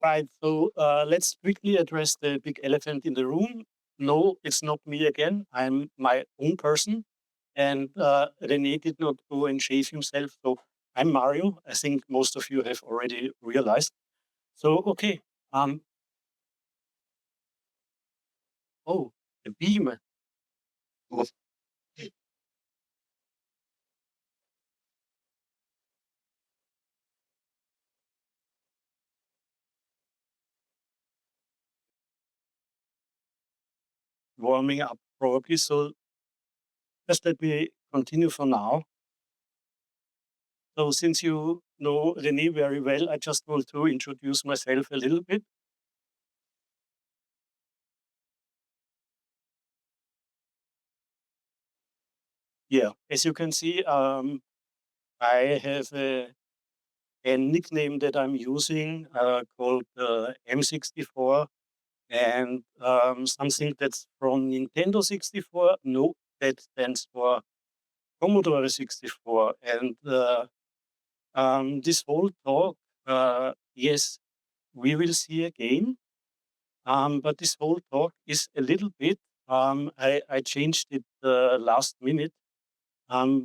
Right. So let's quickly address the big elephant in the room. No, it's not me again. I'm my own person. And René did not go and shave himself. So I'm Mario. I think most of you have already realized. So, okay. Oh, the beam. Oh, warming up probably. So just let me continue for now. So since you know René very well, I just want to introduce myself a little bit. Yeah, as you can see, I have a nickname that I'm using called M64 and something that's from Nintendo 64. No, that stands for Commodore 64. And this whole talk, yes, we will see a game, but this whole talk is a little bit, I changed it last minute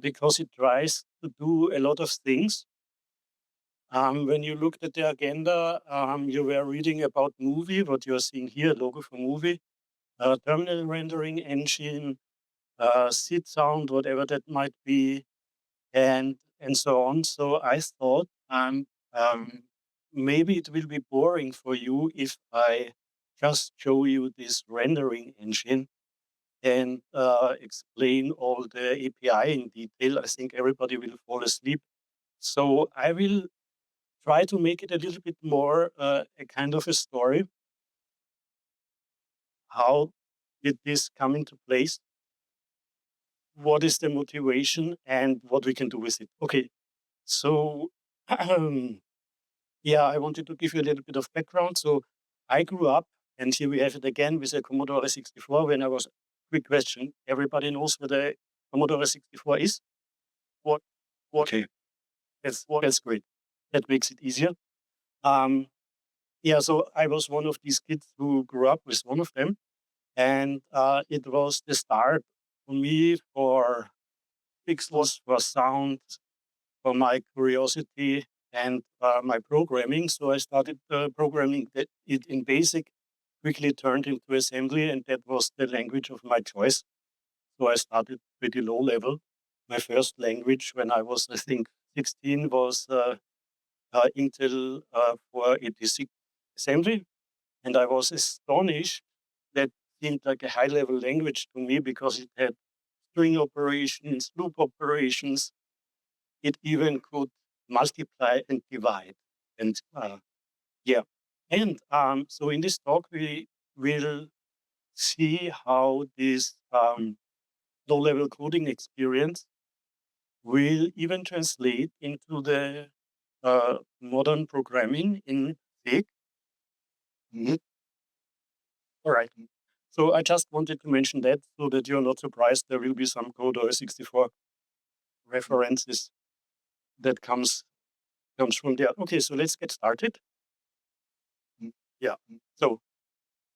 because it tries to do a lot of things. When you looked at the agenda, you were reading about MOVY, what you're seeing here, logo for MOVY, terminal rendering engine, seed sound, whatever that might be, and so on. So I thought maybe it will be boring for you if I just show you this rendering engine and explain all the API in detail. I think everybody will fall asleep. So I will try to make it a little bit more a kind of a story. How did this come into place? What is the motivation and what we can do with it? Okay, so yeah, I wanted to give you a little bit of background. So I grew up, and here we have it again with a Commodore 64. When I was, quick question, everybody knows what a Commodore 64 is? What? Okay, that's great. That makes it easier. Yeah, so I was one of these kids who grew up with one of them. And it was the start for me for pixels, for sound, for my curiosity and my programming. So I started programming it in BASIC, quickly turned into assembly, and that was the language of my choice. So I started pretty low level. My first language when I was, I think, 16 was Intel 486 assembly. And I was astonished that seemed like a high level language to me because it had string operations, loop operations. It even could multiply and divide. And yeah. And so in this talk, we will see how this low level coding experience will even translate into the modern programming in SIG. Mhm. All right. So I just wanted to mention that so that you're not surprised there will be some Commodore 64 references that comes from there. Okay, so let's get started. Yeah. So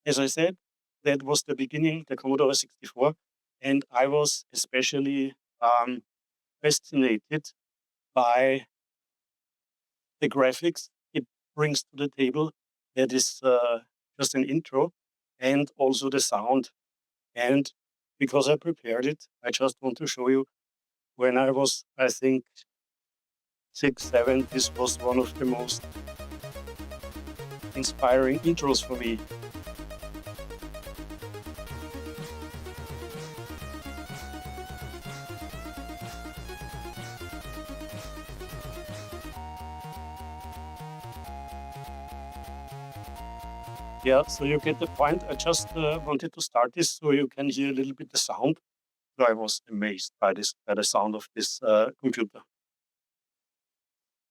as I said, that was the beginning, the Commodore 64, and I was especially fascinated by the graphics it brings to the table. That is just an intro, and also the sound. And because I prepared it, I just want to show you when I was, I think, 6, 7, this was one of the most inspiring intros for me. Yeah, so you get the point. I just wanted to start this so you can hear a little bit the sound. So I was amazed by the sound of this computer.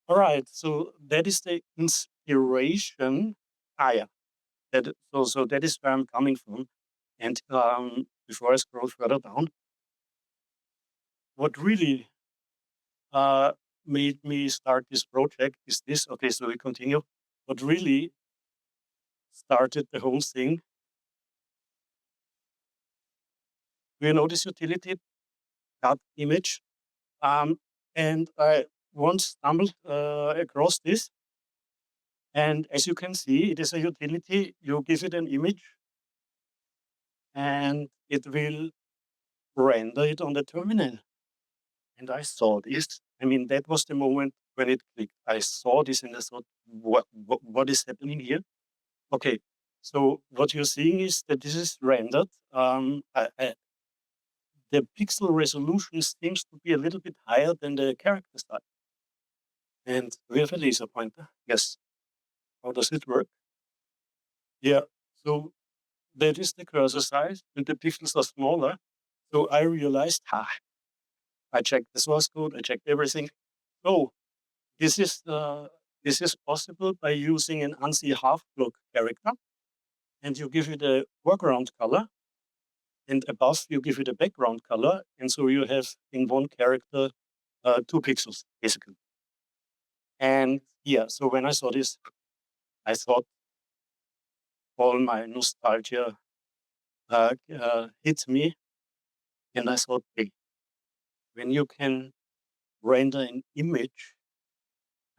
All right, so that is the inspiration. Yeah, so that is where I'm coming from. And before I scroll further down, what really made me start this project is this. Okay, so we continue. What really started the whole thing. Do you know this utility, cut image? And I once stumbled across this. And as you can see, it is a utility. You give it an image and it will render it on the terminal. And I saw this. I mean, that was the moment when it clicked. I saw this and I thought, what is happening here? Okay, so what you're seeing is that this is rendered. The pixel resolution seems to be a little bit higher than the character size. And we have a laser pointer. Yes. How does it work? Yeah. So that is the cursor size, and the pixels are smaller. So I realized, I checked the source code, I checked everything. Oh, this is possible by using an ANSI half block character, and you give it a foreground color, and above you give it a background color, and so you have in one character 2 pixels basically. And yeah, so when I saw this, I thought all my nostalgia hit me, and I thought, hey, when you can render an image,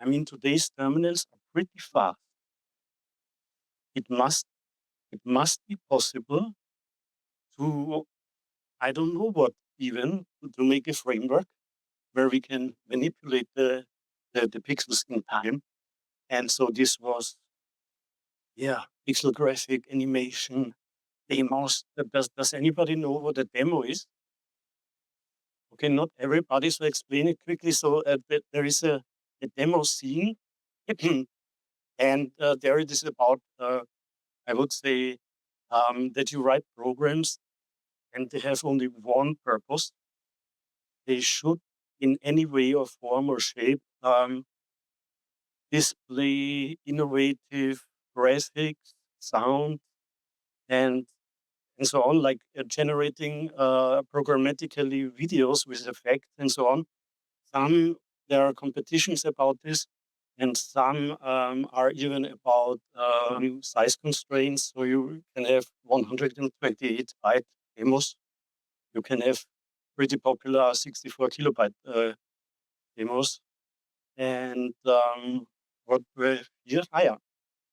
I mean, today's terminals are pretty fast. It must be possible to, I don't know what even, to make a framework where we can manipulate the pixels in time. And so this was, yeah, pixel graphic animation, demos. Does anybody know what a demo is? Okay, not everybody, so explain it quickly. So there is a demo scene, and there it is about, I would say, that you write programs and they have only one purpose. They should, in any way or form or shape, display innovative graphics, sound, and so on, like generating programmatically videos with effects and so on. There are competitions about this, and some are even about size constraints. So you can have 128 byte demos. You can have pretty popular 64 kilobyte demos. And what were here? Yeah.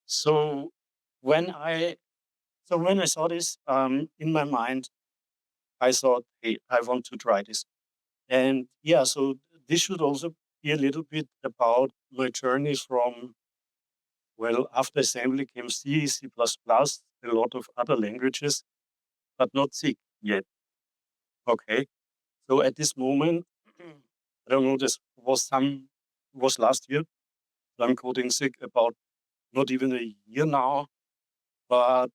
So when I saw this in my mind, I thought, hey, I want to try this. And yeah, so this should also be a little bit about my journey from, well, after assembly came C, C++, a lot of other languages, but not C yet. Okay. So at this moment, I don't know, this was last year. I'm coding SIG about not even a year now, but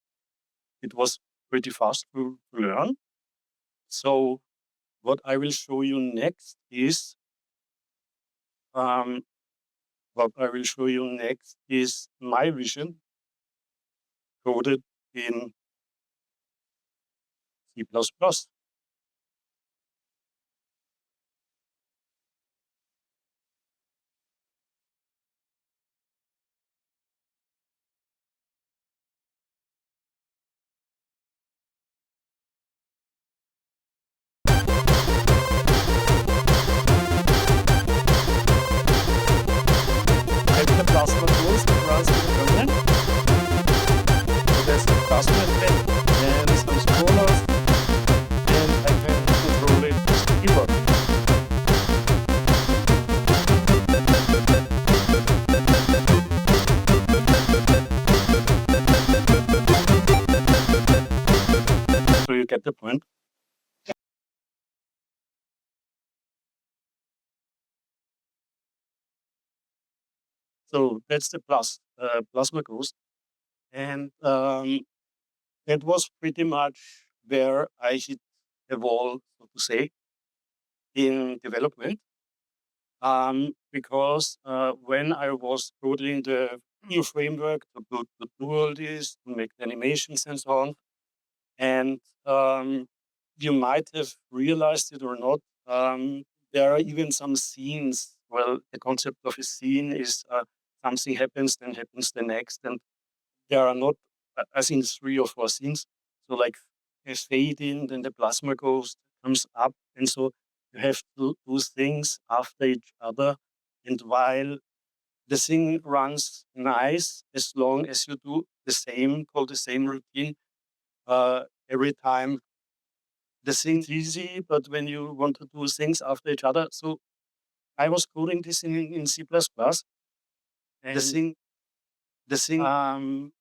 it was pretty fast to learn. So what I will show you next is my vision coded in C++. That's the plasma tools that runs in the terminal. So there's the plasma effect and some scrollers, and I can control it with the keyboard. So you get the point. So that's the plasma ghost. And that was pretty much where I hit the wall, so to say, in development. Because when I was coding the new framework to do all this, to make the animations and so on, and you might have realized it or not, there are even some scenes. Well, the concept of a scene is something happens, then happens the next, and there are not I think 3 or 4 things. So like a fade in, then the plasma comes up, and so you have to do things after each other. And while the thing runs nice, as long as you do call the same routine every time, the thing's easy. But when you want to do things after each other, so I was coding this in C++. And the thing,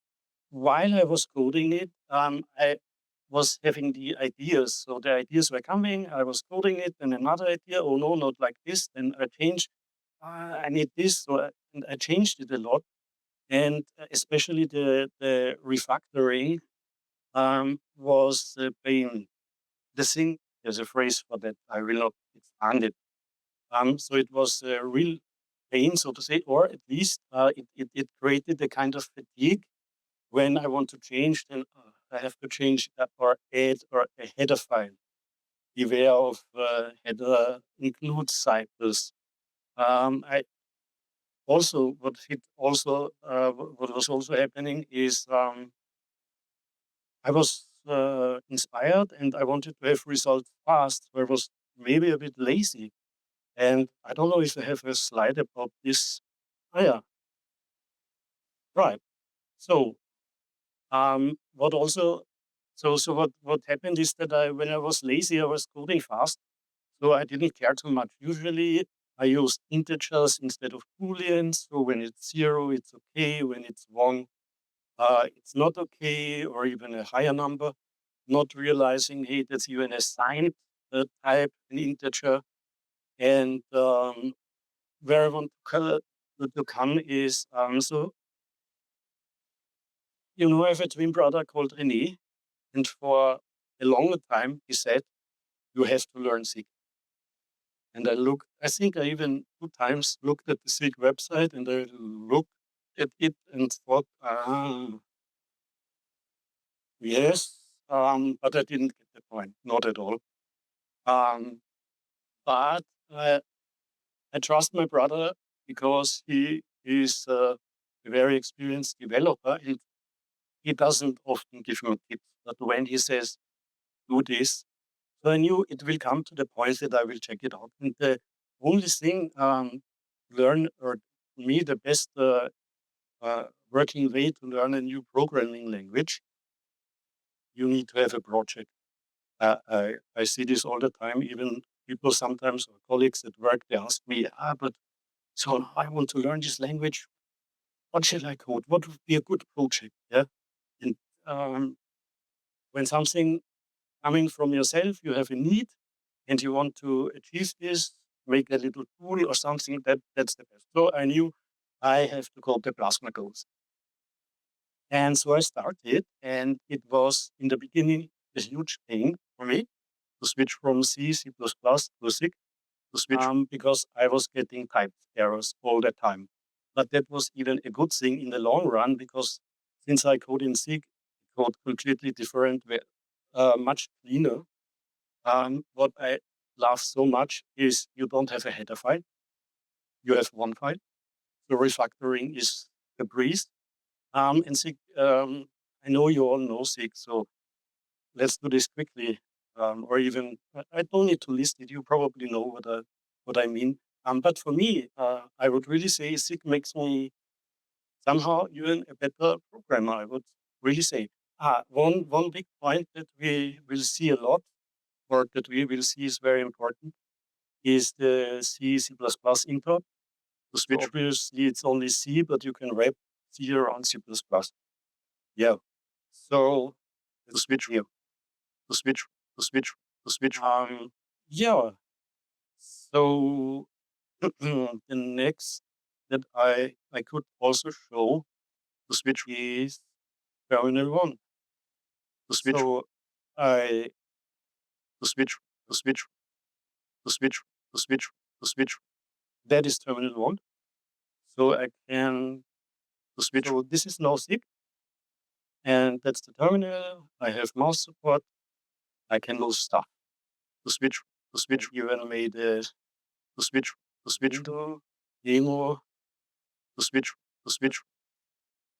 while I was coding it, I was having the ideas. So the ideas were coming, I was coding it, and another idea, oh no, not like this. Then I changed, I need this. And I changed it a lot. And especially the refactoring was the pain. The thing, there's a phrase for that, I will not expand it. So it was a real pain, so to say, or at least it created a kind of fatigue. When I want to change, then I have to change or add or a header file. Beware of header include cycles. I also what was also happening is I was inspired and I wanted to have results fast. So I was maybe a bit lazy, and I don't know if I have a slide about this. Oh yeah, right. So what also what happened is that when I was lazy, I was coding fast, so I didn't care too much. Usually, I used integers instead of booleans. So when it's 0, it's okay. When it's 1, it's not okay, or even a higher number. Not realizing, hey, that's even a signed type, an integer. And where I want to come is so I have a twin brother called René, and for a longer time he said, you have to learn SIG. And I think I even 2 times looked at the SIG website, and I looked at it and thought, yes, but I didn't get the point, not at all. But I trust my brother because he is a very experienced developer, and he doesn't often give me tips. But when he says, do this, so I knew it will come to the point that I will check it out. And the only thing or for me, the best working way to learn a new programming language, you need to have a project. I see this all the time. Even people sometimes, or colleagues at work, they ask me, but so I want to learn this language. What should I code? What would be a good project? Yeah. And when something coming from yourself, you have a need, and you want to achieve this, make a little tool or something, that's the best. So I knew I have to code the plasma goals. And so I started, and it was in the beginning a huge thing for me to switch from C++ to SIG, because I was getting type errors all the time. But that was even a good thing in the long run, because since I code in SIG, I code completely different, much cleaner. What I love so much is you don't have a header file, you have one file. The refactoring is a breeze. And SIG, I know you all know SIG, so let's do this quickly. Or even, I don't need to list it, you probably know what I mean. But for me, I would really say SIG makes me somehow even a better programmer, I would really say. One big point that we will see a lot, or that we will see is very important, is the C++ interrupt. To switch previously, it's only C, but you can wrap C around C++. Yeah. So to switch here, to switch, to switch, to switch. Yeah. So the next that I could also show to switch is terminal 1. To switch, so I to switch, to switch, to switch, to switch, to switch. That is terminal 1. So I can to switch. So this is now SIG, and that's the terminal. I have mouse support. I can do stuff. To switch, even made a to switch window, demo, to switch, to switch,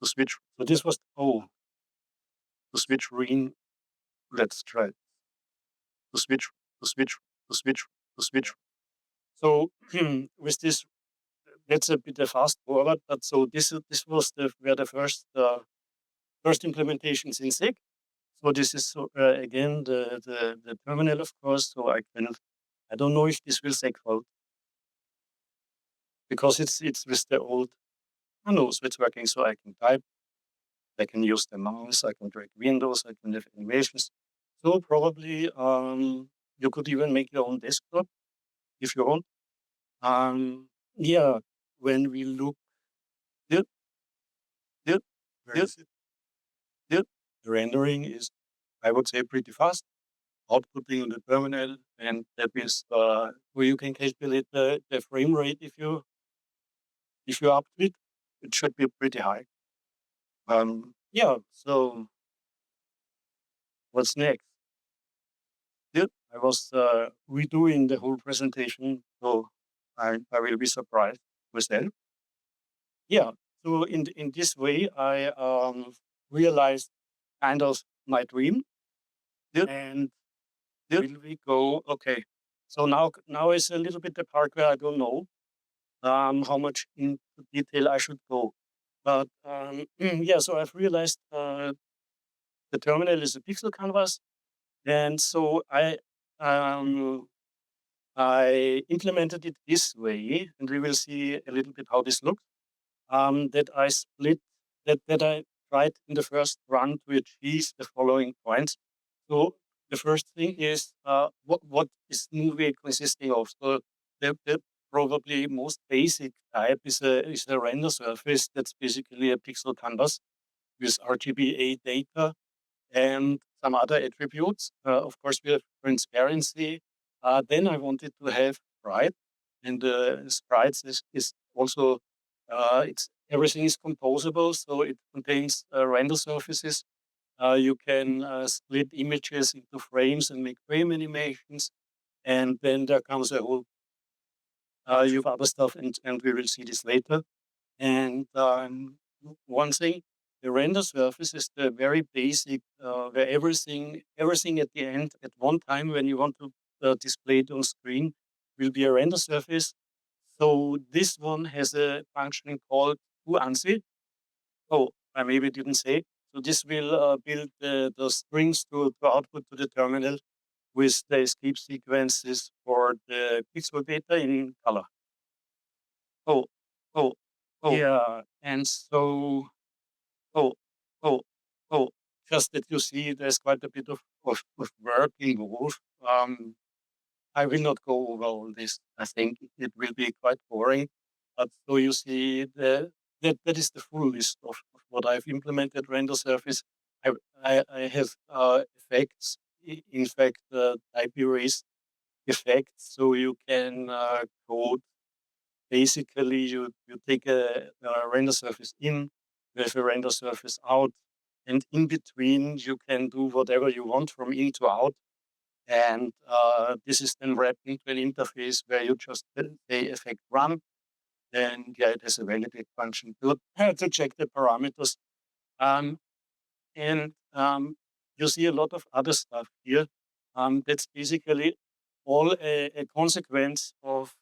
to switch. So this was to switch green. Let's try to switch, to switch, to switch, to switch. So with this, that's a bit of fast forward, but so this was were the first implementations in SIG. So this is again the terminal, of course. So I don't know if this will segfold because it's with the old. I know, so it's working. So I can type, I can use the mouse, I can drag windows, I can have animations. So probably you could even make your own desktop if you want. Yeah, when we look here, the rendering is, I would say, pretty fast. Outputting on the terminal, and that is where you can calculate the frame rate if you up to it. It should be pretty high. Yeah. So what's next? Yeah, I was redoing the whole presentation, so I will be surprised with that. Yeah. So in this way, I realized kind of my dream. Yeah. And will we go? Okay. So now is a little bit the part where I don't know how much into detail I should go. But yeah, so I've realized the terminal is a pixel canvas, and so I implemented it this way, and we will see a little bit how this looks. That I split that I tried in the first run to achieve the following points. So the first thing is what is MOVY consisting of? So the probably most basic type is a render surface that's basically a pixel canvas with RGBA data and some other attributes. Of course, we have transparency. Then I wanted to have sprite, and sprites is also it's everything is composable, so it contains render surfaces. You can split images into frames and make frame animations, and then there comes a whole you have other stuff, and we will see this later. And one thing, the render surface is the very basic, where everything at the end, at one time when you want to display it on screen, will be a render surface. So this one has a function called toAnswer. Oh, I maybe didn't say. So this will build the strings to output to the terminal with the escape sequences for the pixel data in color. Oh, oh, oh. Yeah, and so, oh, oh, oh, just that you see there's quite a bit of work involved. I will not go over all this. I think it will be quite boring. But so you see that is the full list of what I've implemented render surface. I have effects, in fact, type erase effects, so you can code. Basically, you take a render surface in, you have a render surface out, and in between you can do whatever you want from in to out. And this is then wrapped into an interface where you just say effect run, and yeah, it has a validate function to check the parameters. And you see a lot of other stuff here. That's basically all a consequence of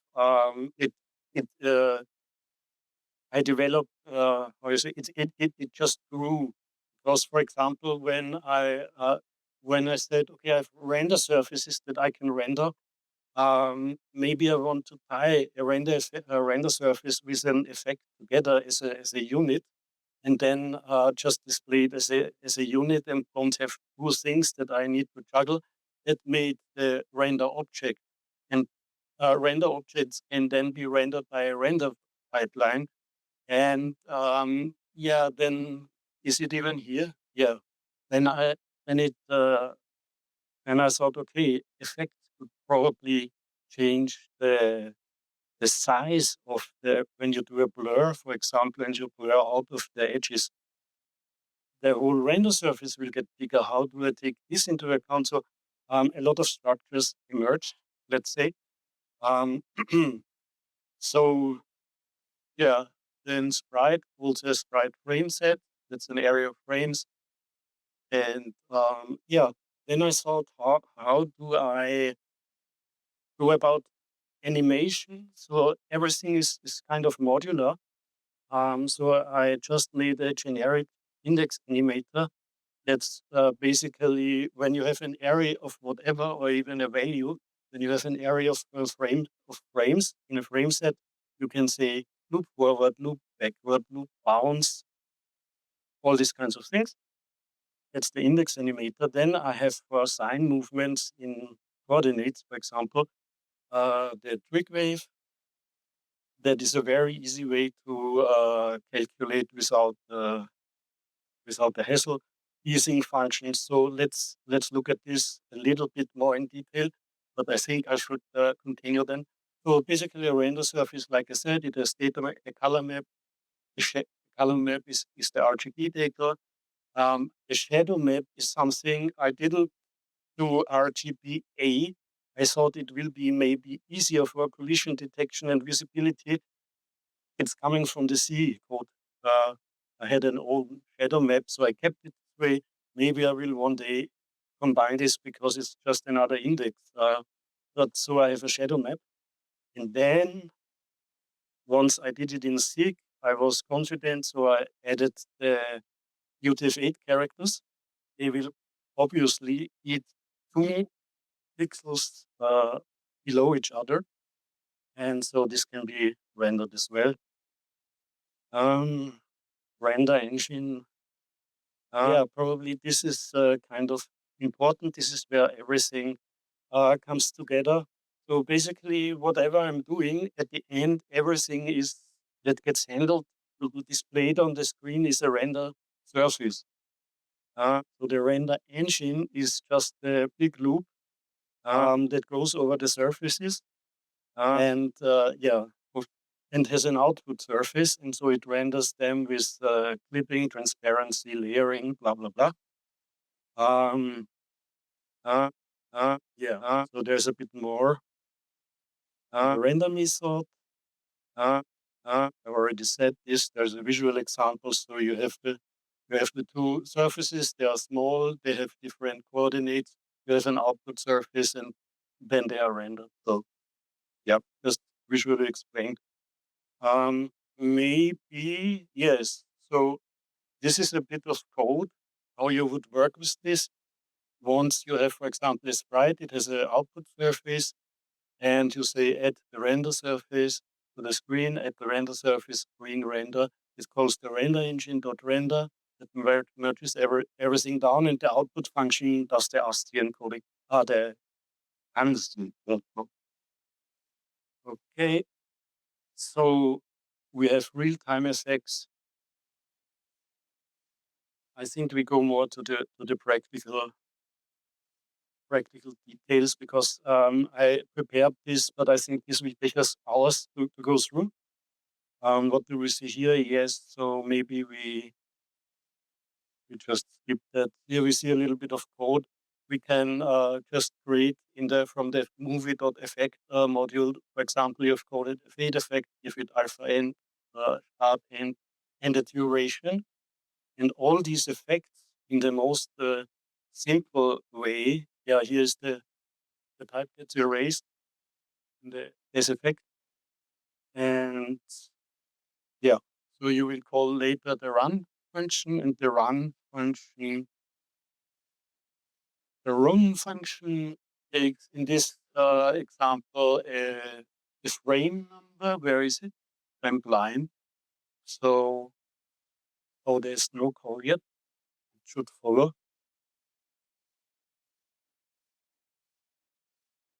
it. I developed, how you say, it just grew. Because, for example, when I said, okay, I have render surfaces that I can render, maybe I want to tie a render surface with an effect together as a unit, and then just display it as a unit and don't have two things that I need to juggle. That made the render object, and render objects can then be rendered by a render pipeline. And yeah, then is it even here? Yeah. Then I then it then I thought, okay, effects could probably change the size of the when you do a blur, for example, and you blur out of the edges, the whole render surface will get bigger. How do I take this into account? So a lot of structures emerge, let's say. So yeah, then sprite, also sprite frame set. That's an area of frames. And yeah, then I thought, how do I go about animation? So everything is kind of modular. So I just made a generic index animator. That's basically when you have an array of whatever or even a value, then you have an array of frames. In a frame set, you can say loop forward, loop backward, loop bounce, all these kinds of things. That's the index animator. Then I have for sine movements in coordinates, for example, the trig wave. That is a very easy way to calculate without the hassle using functions. So let's look at this a little bit more in detail. But I think I should continue then. So basically, a render surface, like I said, it has data, a color map. The color map is the RGB data. The shadow map is something I didn't do RGBA. I thought it will be maybe easier for collision detection and visibility. It's coming from the C code. I had an old shadow map, so I kept it this way. Maybe I will one day combine this because it's just another index. But so I have a shadow map. And then once I did it in SIG, I was confident, so I added the UTF-8 characters. They will obviously eat 2 pixels below each other. And so this can be rendered as well. Render engine. Yeah, probably this is kind of important. This is where everything comes together. So basically, whatever I'm doing at the end, everything is that gets handled to be displayed on the screen is a render surface. So the render engine is just a big loop that goes over the surfaces, and yeah, and has an output surface, and so it renders them with clipping, transparency, layering, blah blah blah. Yeah, so there's a bit more. The render method. I've already said this. There's a visual example. So you have the two surfaces. They are small. They have different coordinates. You have an output surface, and then they are rendered. So yeah, just visually explained. Maybe yes. So this is a bit of code how you would work with this. Once you have, for example, a sprite, it has an output surface, and you say add the render surface to the screen, add the render surface, screen render. This calls the render engine dot render. That merges everything down, and the output function does the ASCII encoding. The ANSI. Okay, so we have real-time effects. I think we go more to the practical details because I prepared this, but I think this will take us hours to go through. What do we see here? Yes, so maybe we just skip that. Here we see a little bit of code. We can just create from the movie.effect module, for example, you've coded a fade effect, give it alpha end, sharp end, and a duration. And all these effects in the most simple way. Yeah, here's the type gets erased in this effect. And yeah, so you will call later the run function, and the run function takes in this example the frame number. Where is it? I'm blind. So, oh, there's no call yet. It should follow.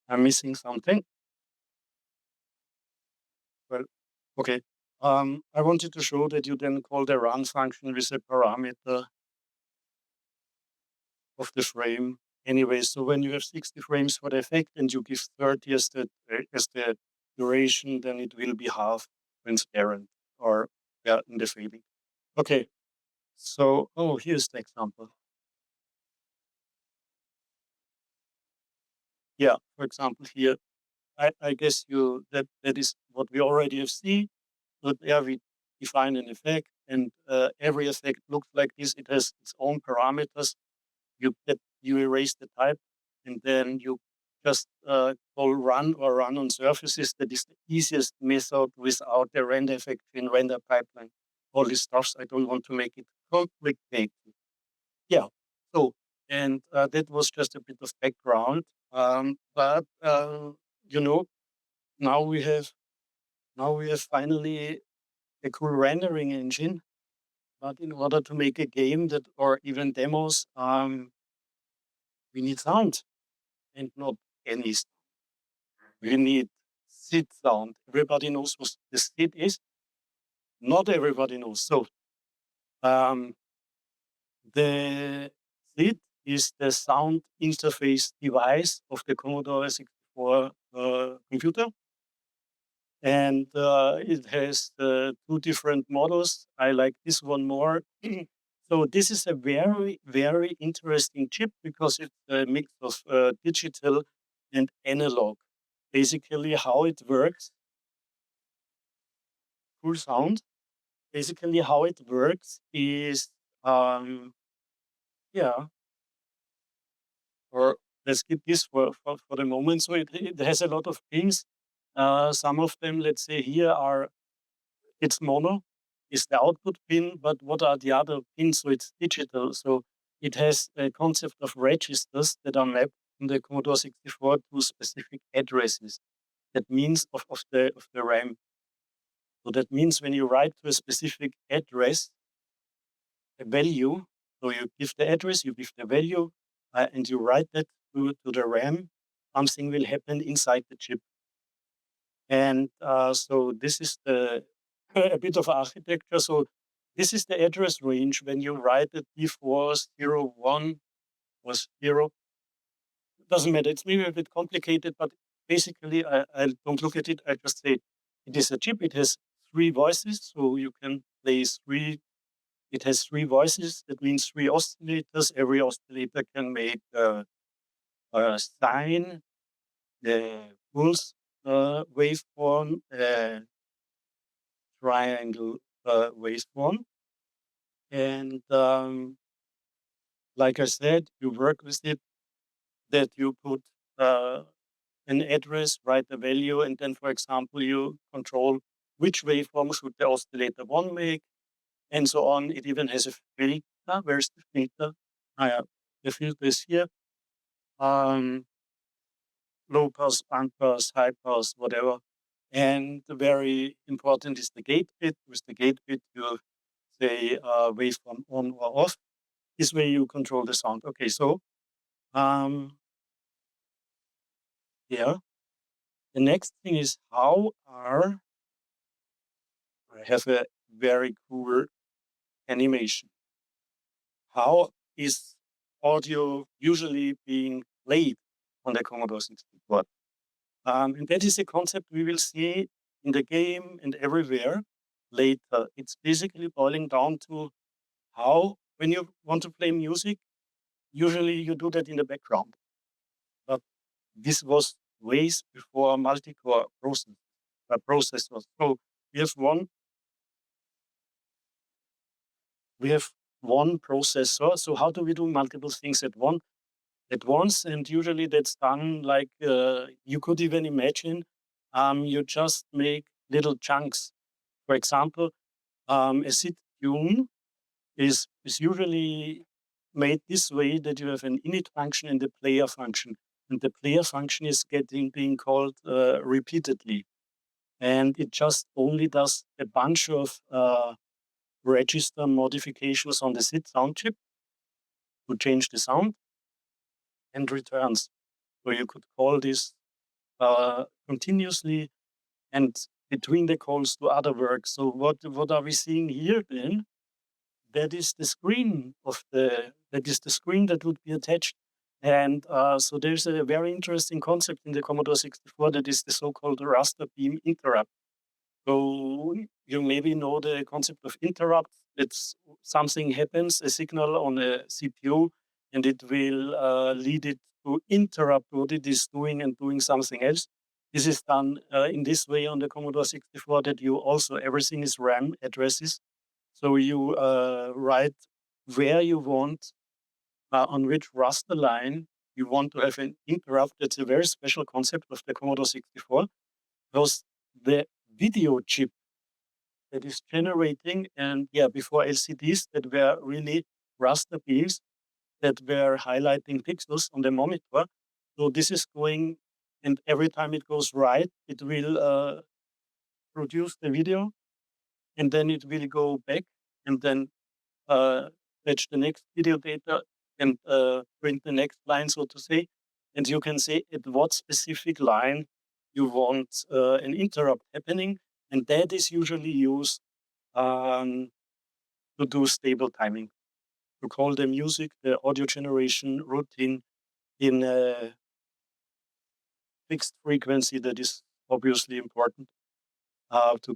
I'm missing something. Well, okay. I wanted to show that you then call the run function with a parameter of the frame. Anyway, so when you have 60 frames for the effect and you give 30 as the duration, then it will be half transparent or yeah, in the fading. Okay, so here's the example. Yeah, for example, here, I guess that is what we already have seen. So there we define an effect, and every effect looks like this. It has its own parameters. you erase the type, and then you just call run or run on surfaces. That is the easiest method without the render effect in render pipeline. All these stuffs. I don't want to make it complicated. Yeah. So, and that was just a bit of background. But you know, now we have finally a cool rendering engine. But in order to make a game that, or even demos, we need sound, and not any sound. We need SID sound. Everybody knows what the SID is. Not everybody knows. So the SID is the sound interface device of the Commodore 64 computer. And it has two different models. I like this one more. So this is a very, very interesting chip because it's a mix of digital and analog. Basically, how it works, cool sound. Basically, how it works is, yeah, or let's keep this for the moment. So it has a lot of pins. Some of them, let's say here, are it's mono, is the output pin, but what are the other pins? So it's digital. So it has a concept of registers that are mapped in the Commodore 64 to specific addresses. That means of the RAM. So that means when you write to a specific address, a value, so you give the address, you give the value, and you write that to the RAM, something will happen inside the chip. And so this is a bit of architecture. So this is the address range when you write the D401 or 0. It doesn't matter. It's maybe a bit complicated, but basically I don't look at it. I just say it is a chip. It has 3 voices. So you can place 3. It has 3 voices. That means 3 oscillators. Every oscillator can make a sine, the pulse waveform, triangle waveform. And like I said, you work with it, that you put an address, write a value, and then, for example, you control which waveform should the oscillator 1 make, and so on. It even has a filter. Where's the filter? Yeah, the filter is here. Low pass, band pass, high pass, whatever. And very important is the gate bit. With the gate bit, you say waveform on or off. This way you control the sound. Okay, so yeah. The next thing is I have a very cool animation. How is audio usually being played on the Commodore 64? And that is a concept we will see in the game and everywhere later. It's basically boiling down to how, when you want to play music, usually you do that in the background. But this was ways before multi-core processors. So we have one processor. So how do we do multiple things at once? And usually that's done like you could even imagine. You just make little chunks. For example, a SID tune is usually made this way, that you have an init function and a player function. And the player function is being called repeatedly. And it just only does a bunch of register modifications on the SID sound chip to change the sound and returns. So you could call this continuously and between the calls to other work. So what are we seeing here then? That is the screen that would be attached. And so there's a very interesting concept in the Commodore 64 that is the so-called raster beam interrupt. So you maybe know the concept of interrupt. It's something happens, a signal on a CPU, and it will lead it to interrupt what it is doing and doing something else. This is done in this way on the Commodore 64, that you also, everything is RAM addresses. So you write where you want on which raster line you want to have an interrupt. That's a very special concept of the Commodore 64, because the video chip that is generating, and before LCDs that were really raster beams that were highlighting pixels on the monitor. So this is going, and every time it goes right, it will produce the video, and then it will go back and then fetch the next video data and print the next line, so to say. And you can say at what specific line you want an interrupt happening, and that is usually used to do stable timing, to call the music, the audio generation routine in a fixed frequency that is obviously important to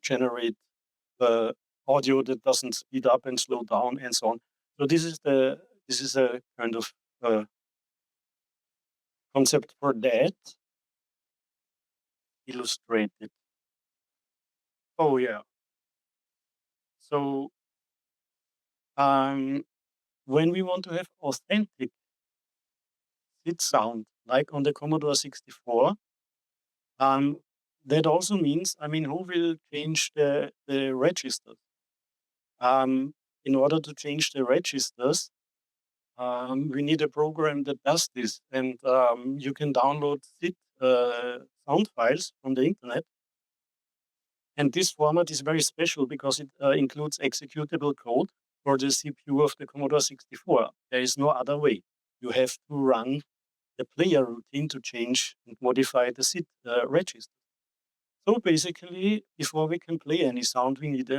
generate audio that doesn't speed up and slow down and so on. So this is a kind of concept for that. Illustrated. Oh yeah. So when we want to have authentic SID sound, like on the Commodore 64, that also means, who will change the registers? In order to change the registers, we need a program that does this. And you can download SID sound files from the internet. And this format is very special because it includes executable code for the CPU of the Commodore 64. There is no other way. You have to run the player routine to change and modify the SID register. So basically, before we can play any sound, we need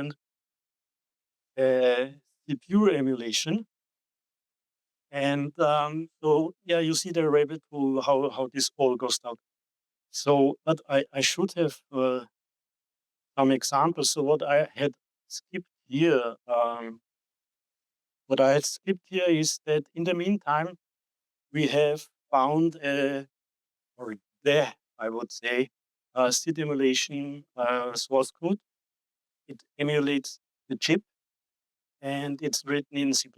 a CPU emulation. And you see the rabbit hole, how this all goes down. So, but I should have some examples. So what I had skipped here, is that in the meantime, we have found I would say, SID emulation source code. It emulates the chip, and it's written in C++.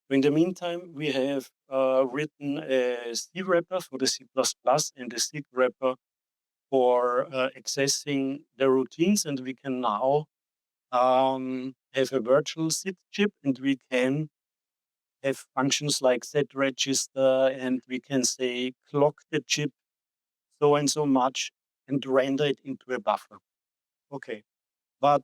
In the meantime, we have written a C wrapper for the C++ and a SID wrapper for accessing the routines, and we can now have a virtual SID chip, and we can have functions like set register, and we can say clock the chip so and so much and render it into a buffer. Okay, but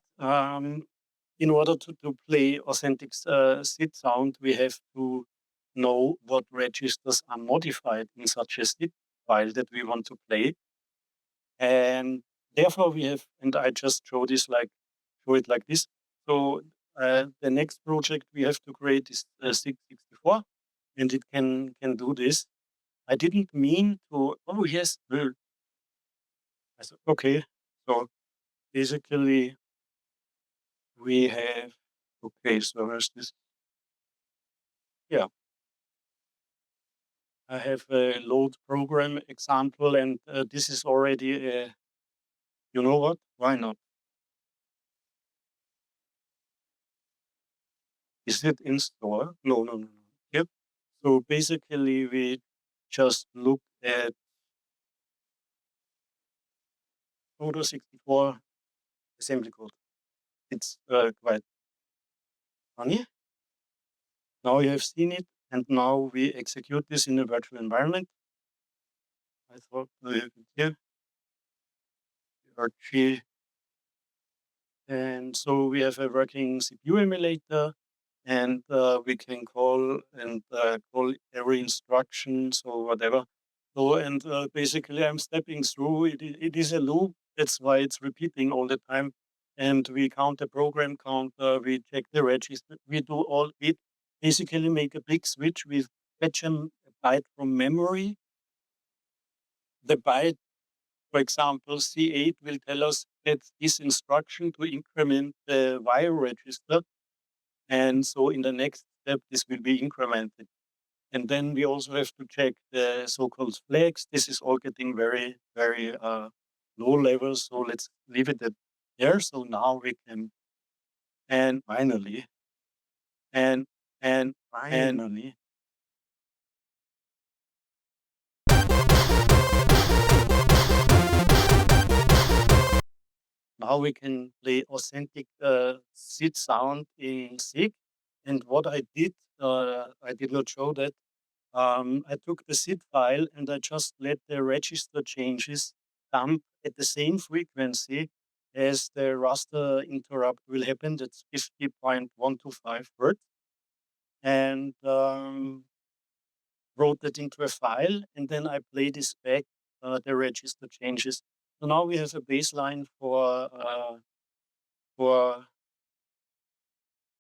in order to play authentic SID sound, we have to know what registers are modified in such a SID file that we want to play. And therefore we have, and I just show it like this. So the next project we have to create is SIG64, and it can do this. I didn't mean to, oh yes, I said, okay, so basically we have, okay, so where's this? Yeah. I have a load program example, and this is already a, you know what? Why not? Is it in store? No. Yep. So basically, we just look at Commodore 64 assembly code. It's quite funny. Now you have seen it, and now we execute this in a virtual environment. I thought we have it here. RG. And so we have a working CPU emulator, and we can call every instruction, so whatever. So, and basically I'm stepping through, it is a loop, that's why it's repeating all the time. And we count the program counter, we check the register, we basically make a big switch, we fetch a byte from memory. The byte, for example, C8 will tell us that this instruction to increment the Y register. And so in the next step, this will be incremented. And then we also have to check the so-called flags. This is all getting very, very low level. So let's leave it at there. So now we can, and finally, and And Finally. now we can play authentic SID sound in SIG. And what I did not show that. I took the SID file and I just let the register changes dump at the same frequency as the raster interrupt will happen. That's 50.125 Hertz. And wrote that into a file, and then I play this back, the register changes. So now we have a baseline for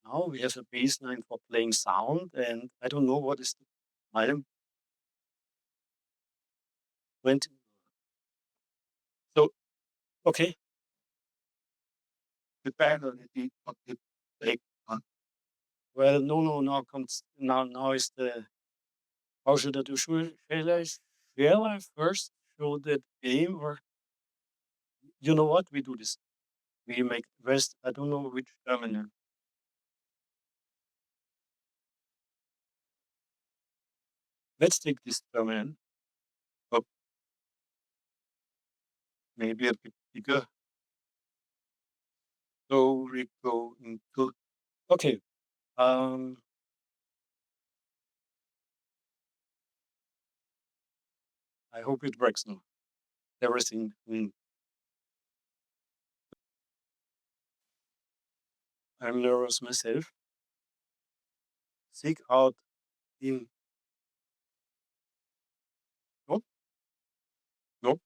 now we have a baseline for playing sound, and I don't know what is the item. 20. So okay, The band on the take on. well, now comes now is the how should I do? Shall I first show that game, or you know what? We do this. We make rest. I don't know which terminal. Let's take this terminal. Oh, maybe a bit bigger. So we go into okay. Um, I hope it works now. Everything. I'm nervous myself. Seek out in. No, no.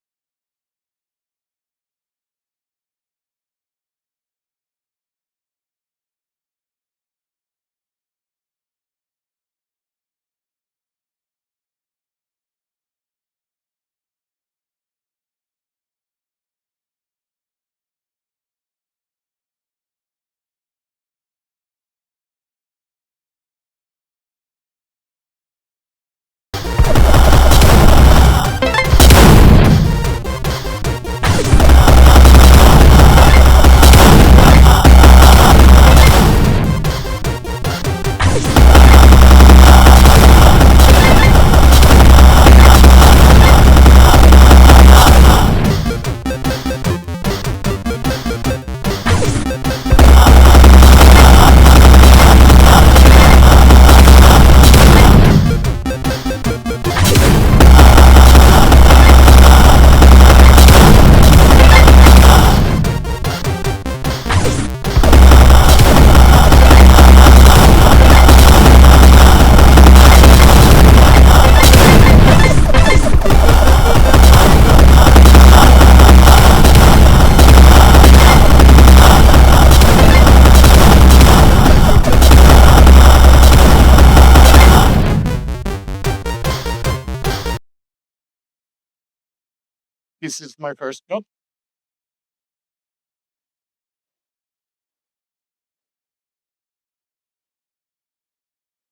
This is my first job.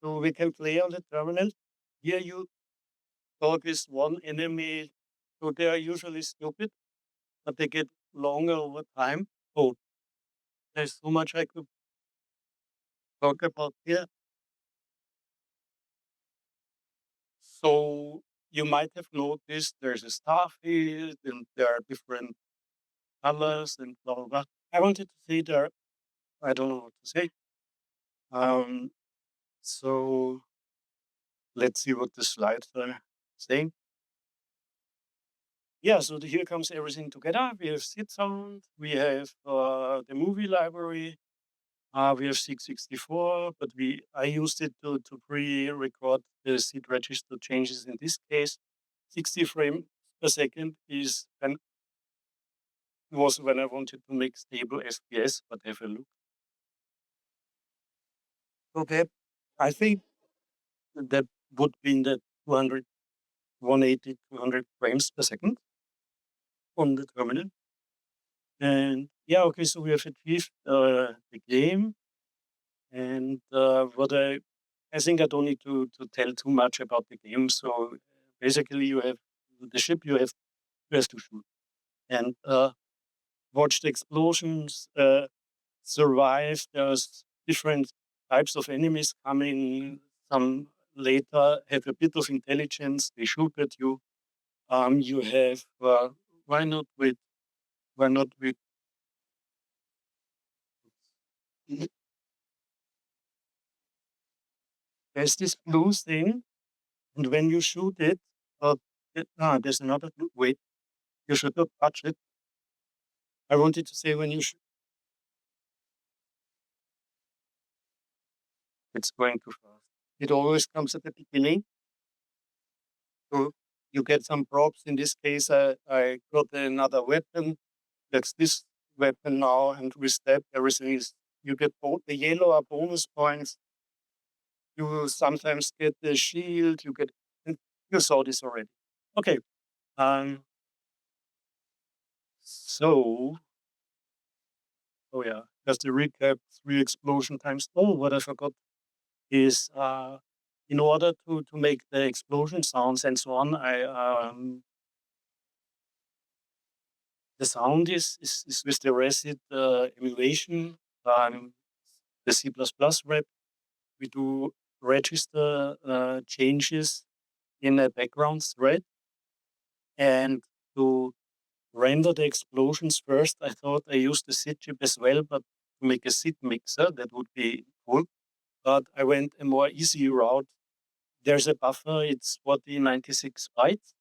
So we can play on the terminal. Here you talk with one enemy. So they are usually stupid, but they get longer over time. Oh, there's so much I could talk about here. So you might have noticed there's a star field and there are different colors and blah blah blah. I wanted to say there. I don't know what to say. Um, so let's see what the slides are saying. Yeah, so here comes everything together. We have SID sound, we have the movie library, we have 664, but I used it to pre-record the SID register changes. In this case, 60 frames per second was when I wanted to make stable FPS, but have a look. Okay, I think that would be in the 200, 180, 200 frames per second on the terminal. And yeah, okay, so we have achieved the game. And what I think I don't need to tell too much about the game. So basically, you have the ship you have to shoot and watch the explosions, survive. There's different types of enemies coming. Some later have a bit of intelligence. They shoot at you. You have why not with there's this blue thing, and when you shoot it, there's another blue. Wait, you should not touch it. I wanted to say when you it's going too fast. It always comes at the beginning. So you get some props. In this case, I got another weapon. That's this weapon now, and with that, everything is. You get both the yellow are bonus points. You sometimes get the shield. You saw this already. Okay. So, oh yeah, just to recap, 3 explosion times. Oh, what I forgot is in order to make the explosion sounds and so on, the sound is with the ReSID emulation, the C++ rep. We do register changes in a background thread, and to render the explosions first, I thought I used the SID chip as well, but to make a SID mixer, that would be cool. But I went a more easy route. There's a buffer, it's 4096 bytes,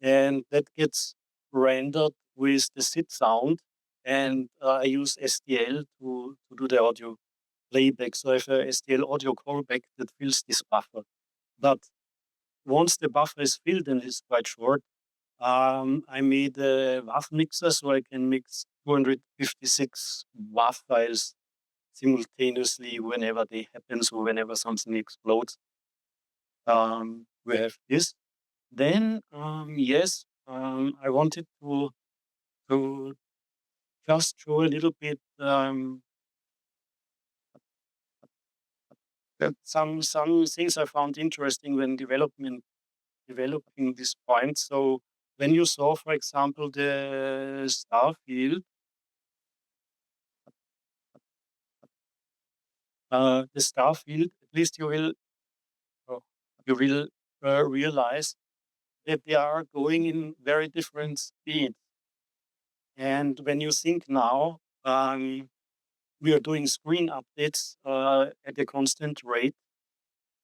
and that gets rendered with the SID sound. And I use STL to do the audio playback. So I have a STL audio callback that fills this buffer. But once the buffer is filled, and it's quite short, I made a WAV mixer so I can mix 256 WAV files simultaneously whenever they happen, so whenever something explodes. We have this. Then, yes, I wanted to just show a little bit some things I found interesting when developing this point. So when you saw, for example, the star field, at least you will realize that they are going in very different speeds. And when you think now, we are doing screen updates at a constant rate.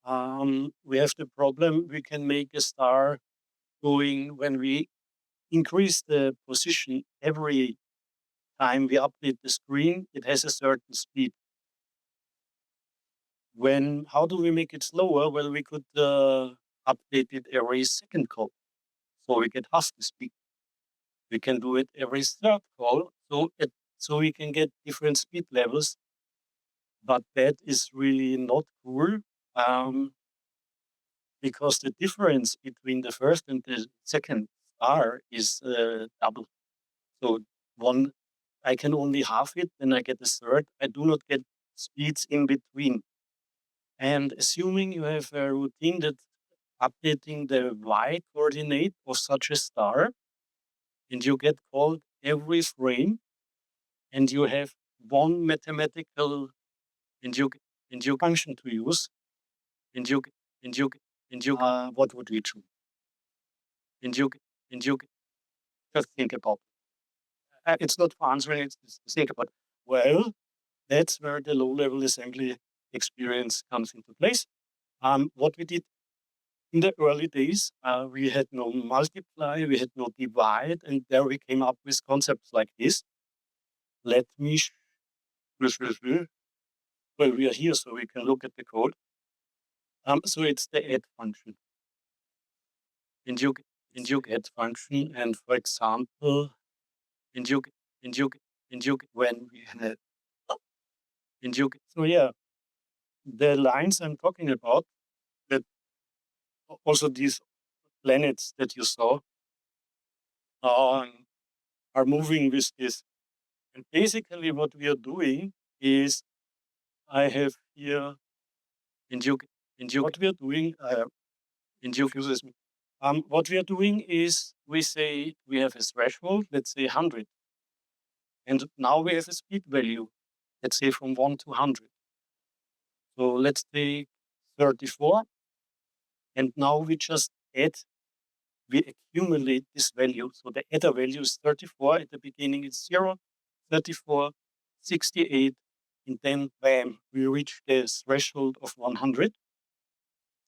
We have the problem we can make a star going when we increase the position every time we update the screen, it has a certain speed. How do we make it slower? Well, we could update it every second call, so we get half the speed. We can do it every third call, so we can get different speed levels. But that is really not cool, because the difference between the first and the second star is double. So one, I can only half it, then I get a third. I do not get speeds in between. And assuming you have a routine that updating the y coordinate of such a star, and you get called every frame, and you have one mathematical function to use, what would we choose? And you just think about it. It's not for answering, it's think about, well, that's where the low-level assembly experience comes into place. What we did in the early days, we had no multiply, we had no divide, and there we came up with concepts like this. Let me, well, we are here, so we can look at the code. So it's the add function. And you add function, and for example, when we had, so yeah, the lines I'm talking about, that also these planets that you saw are moving with this. And basically what we are doing is, I have here, what we are doing, what we are doing is, we say we have a threshold, let's say 100. And now we have a speed value, let's say from 1 to 100. So let's take 34. And now we just add, we accumulate this value. So the adder value is 34. At the beginning it's 0, 34, 68. And then bam, we reach the threshold of 100.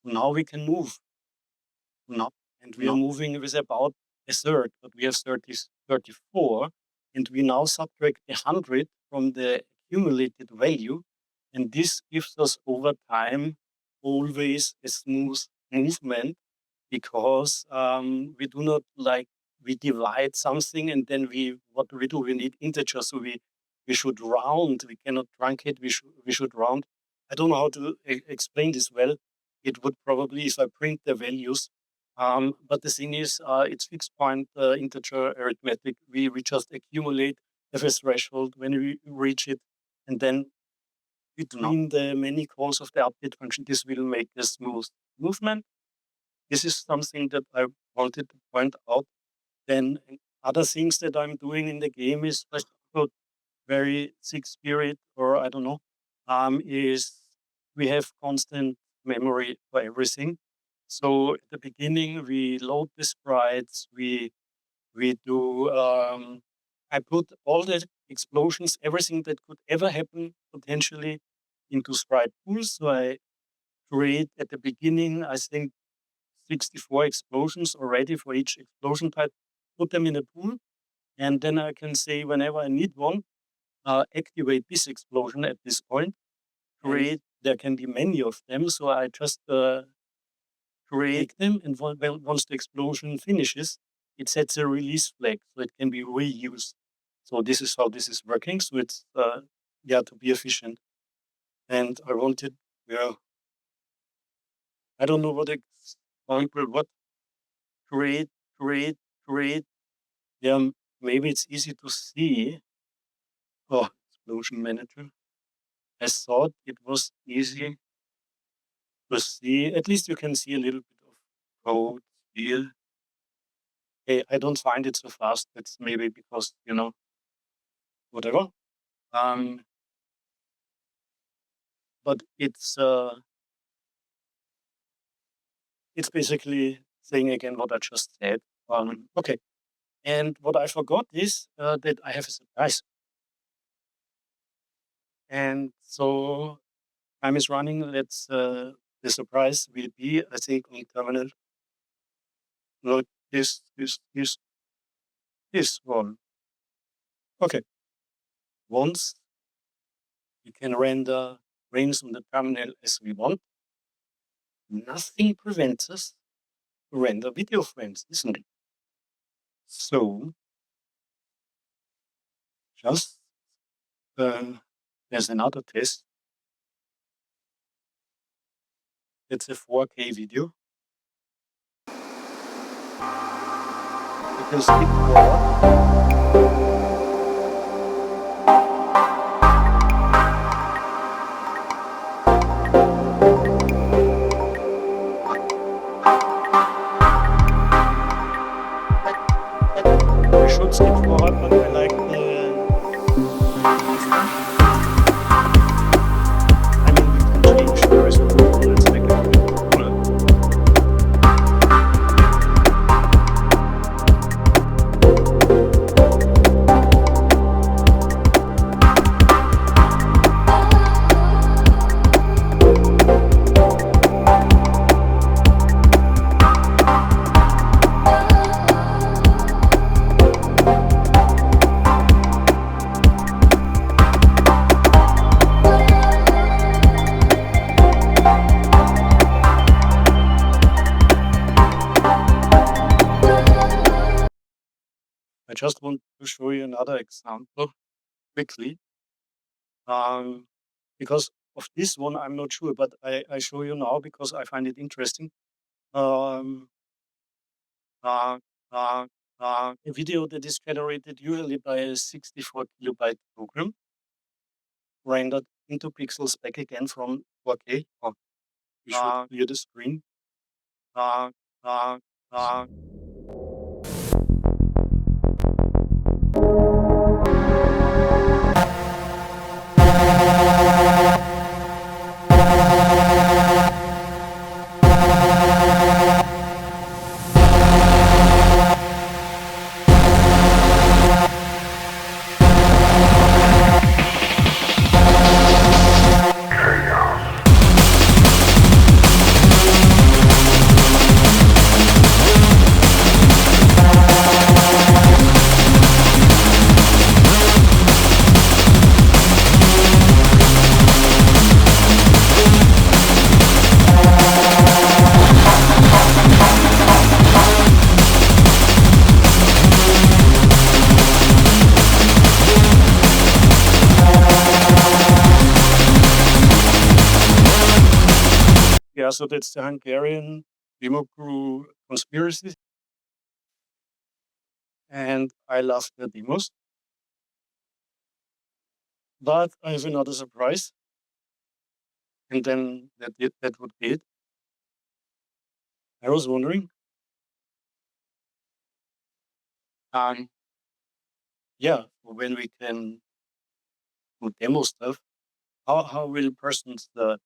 Now we can move. Now, and we are moving with about a third, but we have 34. And we now subtract the 100 from the accumulated value. And this gives us over time always a smooth movement, because we do not like, we divide something and then what do? We need integers, so we should round. We cannot truncate. We should round. I don't know how to explain this well. It would probably, if I print the values. But the thing is, it's fixed point integer arithmetic. We just accumulate the first threshold when we reach it, and then between the many calls of the update function, this will make a smooth movement. This is something that I wanted to point out. Then other things that I'm doing in the game is, for example, very sick spirit, or I don't know, is we have constant memory for everything. So at the beginning, we load the sprites, we do, I put all the explosions, everything that could ever happen potentially into sprite pools. So I create at the beginning, I think, 64 explosions already for each explosion type, put them in a pool, and then I can say whenever I need one, activate this explosion at this point, create, there can be many of them, so I just create them, and once the explosion finishes, it sets a release flag, so it can be reused. So this is how this is working, so it's, to be efficient. And I wanted, I don't know what example, what create, maybe it's easy to see. Oh, explosion manager. I thought it was easy to see. At least you can see a little bit of code here. Hey, I don't find it so fast. That's maybe because, whatever. But it's basically saying again what I just said. Okay. And what I forgot is that I have a surprise. And so time is running. Let's, the surprise will be, I think, on terminal. Look, this one. Okay. Once we can render frames on the terminal as we want, nothing prevents us to render video frames, isn't it? So just there's another test. It's a 4K video. You can skip forward. We should skip forward, but I like we can change the resolution. Let's make it fuller. I just want to show you another example quickly. Because of this one, I'm not sure, but I show you now because I find it interesting. A video that is generated usually by a 64 kilobyte program, rendered into pixels back again from 4K. You should clear the screen. Yeah, so that's the Hungarian demo crew conspiracy. And I love the demos. But I have another surprise. And then that would be it. I was wondering, yeah, when we can do demo stuff, how will persons look?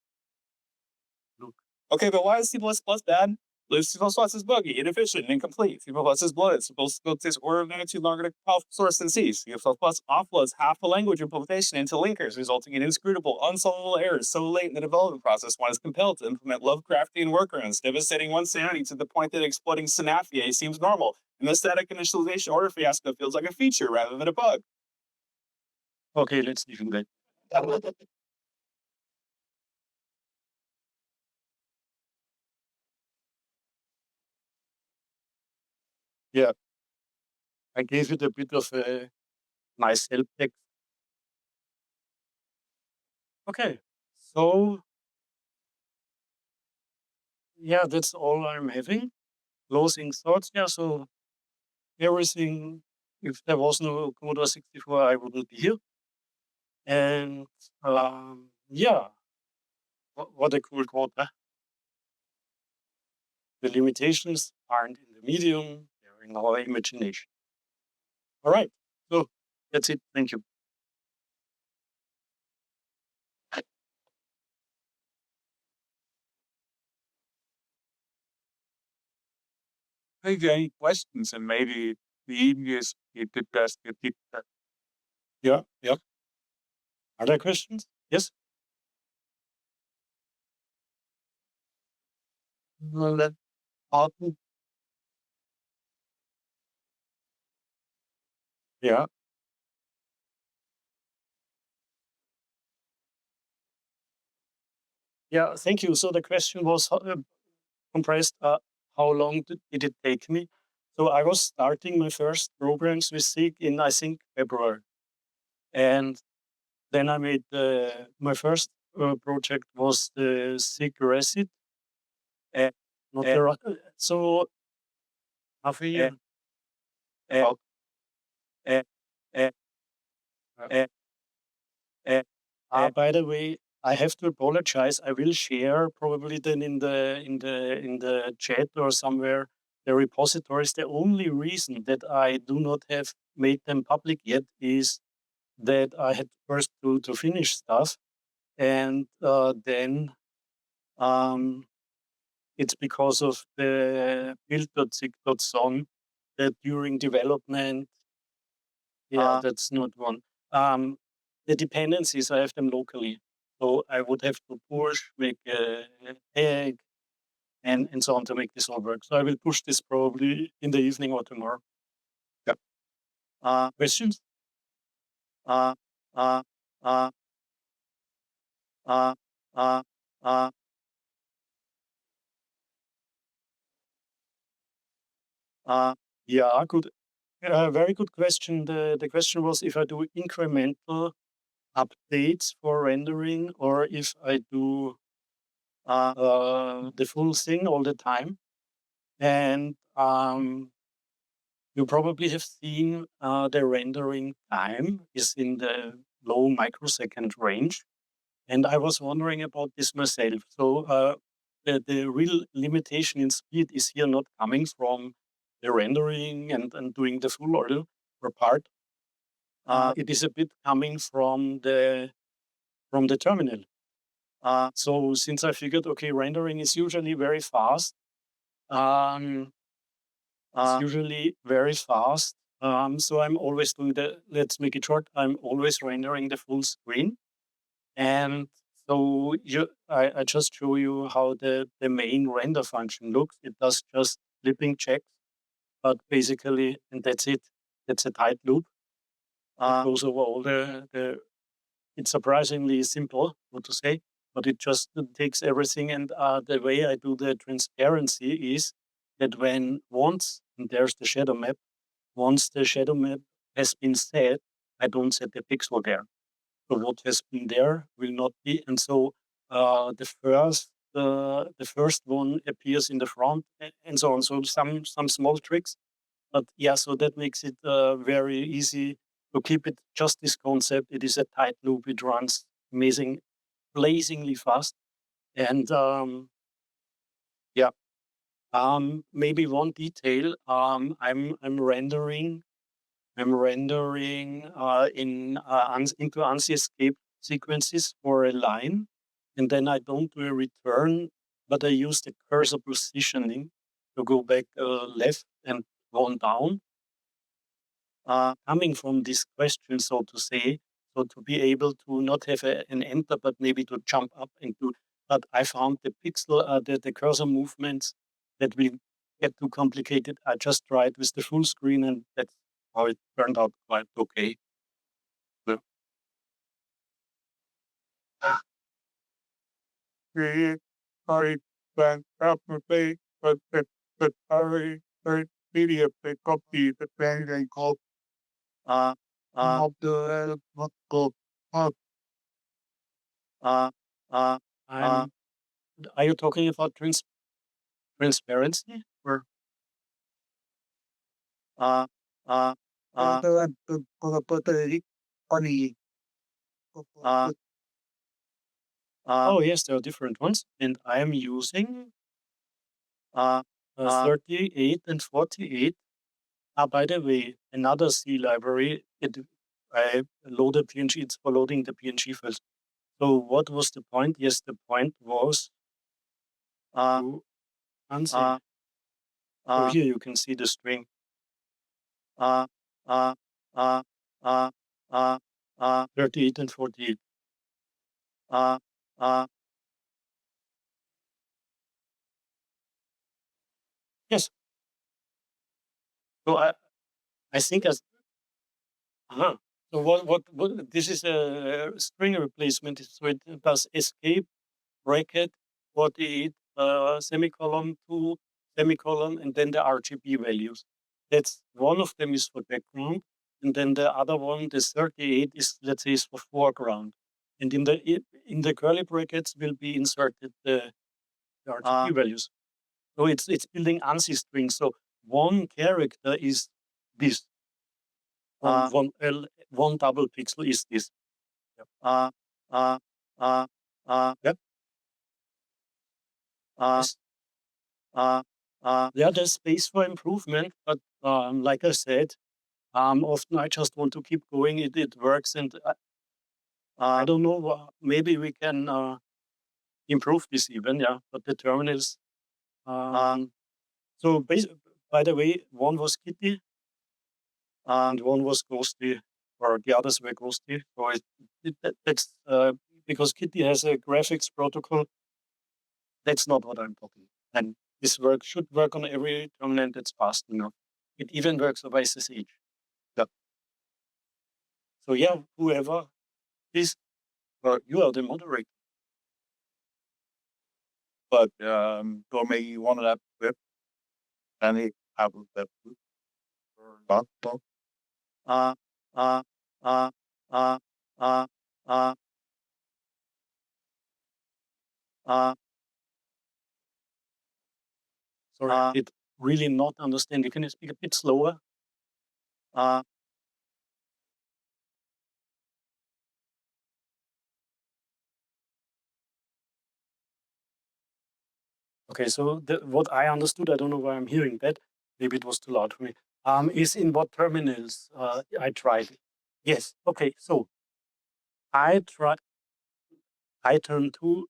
Okay, but why is C++ bad? C++ is buggy, inefficient, and incomplete. C++ is bloated. It's supposed to take order of magnitude longer to source than C. C++ offloads half the language implementation into linkers, resulting in inscrutable, unsolvable errors so late in the development process one is compelled to implement Lovecraftian workarounds, devastating one's sanity to the point that exploiting Synaphia seems normal, and the static initialization order fiasco feels like a feature rather than a bug. Okay, let's leave him that. Yeah, I gave it a bit of a nice help text. Okay, so yeah, that's all I'm having. Closing thoughts. Yeah, so everything, if there was no Commodore 64, I wouldn't be here. And yeah, what a cool quote. Huh? The limitations aren't in the medium, they're in our imagination. All right, so that's it. Thank you. If you have any questions, and maybe the easiest you could best get that. Yeah, yeah. Other questions? Yes? Well, that Arten. Yeah. Yeah, thank you. So the question was comprised, how long did it take me? So I was starting my first programs with SIG in, I think, February. And then I made my first project was the SIG ReSID. Not the, so half a year. About. By the way, I have to apologize. I will share probably then in the chat or somewhere the repositories. The only reason that I do not have made them public yet is that I had first to finish stuff, and then it's because of the build.sig.song that during development, yeah, that's not one. The dependencies, I have them locally. So I would have to push, make a tag, and so on to make this all work. So I will push this probably in the evening or tomorrow. Yeah. Questions? Uh, uh, uh, uh, uh, uh, yeah, good. Very good question. The question was if I do incremental updates for rendering or if I do the full thing all the time. And you probably have seen the rendering time is in the low microsecond range. And I was wondering about this myself. So the real limitation in speed is here not coming from the rendering and doing the full order or part. It is a bit coming from the terminal. So since I figured, okay, rendering is usually very fast, it's usually very fast. So I'm always doing let's make it short, I'm always rendering the full screen. And so I just show you how the main render function looks. It does just flipping checks, but basically, and that's it. That's a tight loop. It goes over all it's surprisingly simple, what to say, but it just takes everything. And the way I do the transparency is that once, and there's the shadow map, once the shadow map has been set, I don't set the pixel there. So what has been there will not be. And so the first the first one appears in the front and so on. So some small tricks, but yeah, so that makes it very easy to keep it just this concept. It is a tight loop. It runs blazingly fast. And yeah, maybe one detail. I'm rendering into ANSI escape sequences for a line, and then I don't do a return, but I use the cursor positioning to go back left and one down. Coming from this question, so to say, so to be able to not have an enter, but maybe to jump up and do. But I found the pixel, the cursor movements that will get too complicated. I just tried with the full screen, and that's how it turned out quite okay. Yeah. Media pick up the band and call of the what called Are you talking about transparency or oh yes, there are different ones, and I am using 38 and 48. By the way, another C library. I loaded PNG. It's for loading the PNG files. So what was the point? Yes, the point was to answer. So here you can see the string. 38 and 48. Yes. So I think as so what this is a string replacement. So it does escape bracket 48 semicolon 2 semicolon and then the RGB values. That's one of them is for background, and then the other one, the 38, is let's say is for foreground. And in the curly brackets will be inserted the RGB values. So it's building ANSI strings. So one character is this. One double pixel is this. Yep. Yep. Yeah, there's space for improvement, but like I said, often I just want to keep going. It works, and I don't know. Maybe we can improve this even. Yeah, but the terminals. So by the way, one was Kitty, and one was Ghosty, or the others were Ghosty. So that's because Kitty has a graphics protocol. That's not what I'm talking. And this should work on every terminal that's fast enough. It even works over SSH. Yeah. So yeah, whoever is, you are the moderator. But go make you one of that whip. And it happens that sorry, I did really not understand. You can speak a bit slower. Okay, so what I understood, I don't know why I'm hearing that. Maybe it was too loud for me. Is in what terminals I tried. Yes. Okay. So I tried. iTerm 2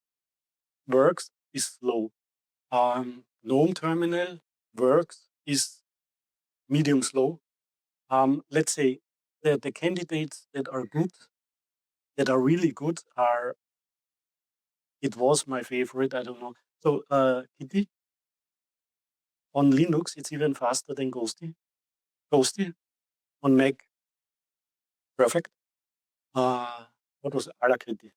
works is slow. GNOME terminal works is medium slow. Let's say the candidates that are good, that are really good, it was my favorite. I don't know. So Kitty on Linux, it's even faster than Ghosty. Ghosty on Mac, perfect. What was allocators?